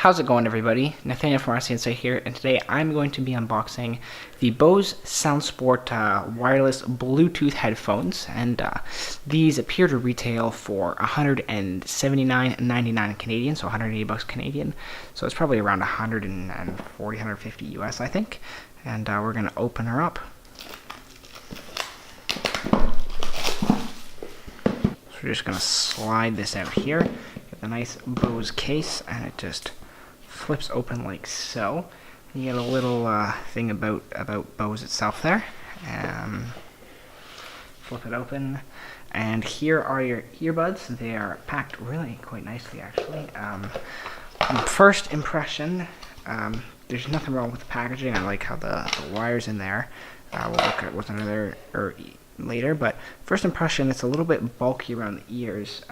how's it going, everybody? Nathaniel from RCInsight here, and today I'm going to be unboxing the Bose SoundSport wireless Bluetooth headphones, and these appear to retail for $179.99 Canadian, so 180 bucks Canadian. So it's probably around 140, 150 US, I think. And we're going to open her up. So we're just going to slide this out here. A nice Bose case, and it just flips open like so. You get a little thing about Bose itself there. Flip it open, and here are your earbuds. They are packed really quite nicely, actually. First impression, there's nothing wrong with the packaging. I like how the wire's in there. We'll look at what's under there later, but first impression, it's a little bit bulky around the ears.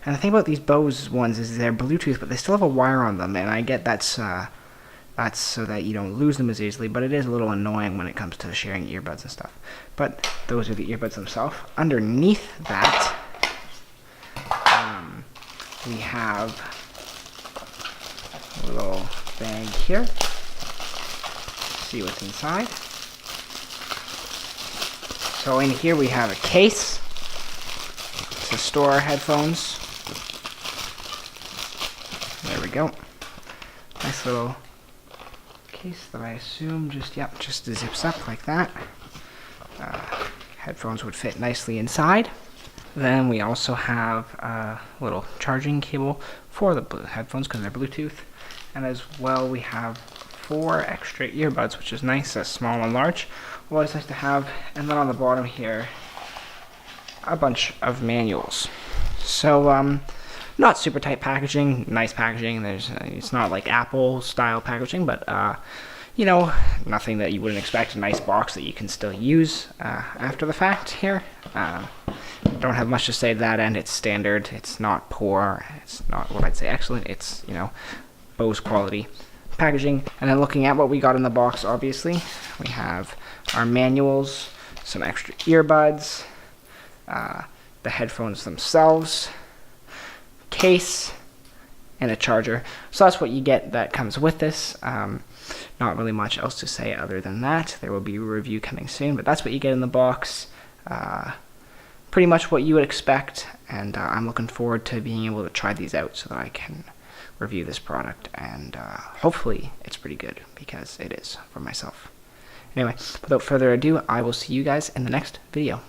And the thing about these Bose ones is they're Bluetooth, but they still have a wire on them, and I get that's so that you don't lose them as easily, but it is a little annoying when it comes to sharing earbuds and stuff. But those are the earbuds themselves. Underneath that, we have a little bag here. See what's inside. So in here we have a case to store our headphones. There we go. Nice little case that I assume just zips up like that. Headphones would fit nicely inside. Then we also have a little charging cable for the headphones because they're Bluetooth. And as well, we have 4 extra earbuds, which is nice, small and large. Always nice to have. And then on the bottom here, a bunch of manuals. So not super tight packaging, nice packaging. It's not like Apple style packaging, but you know, nothing that you wouldn't expect. A nice box that you can still use after the fact here. Don't have much to say to that end. It's standard. It's not poor. It's not what I'd say excellent. It's, you know, Bose quality packaging. And then looking at what we got in the box, obviously we have our manuals, some extra earbuds, the headphones themselves, case, and a charger. So that's what you get that comes with this. Not really much else to say other than that. There will be a review coming soon, but that's what you get in the box. Pretty much what you would expect, and I'm looking forward to being able to try these out so that I can review this product, and hopefully it's pretty good, because it is for myself. Anyway, without further ado, I will see you guys in the next video.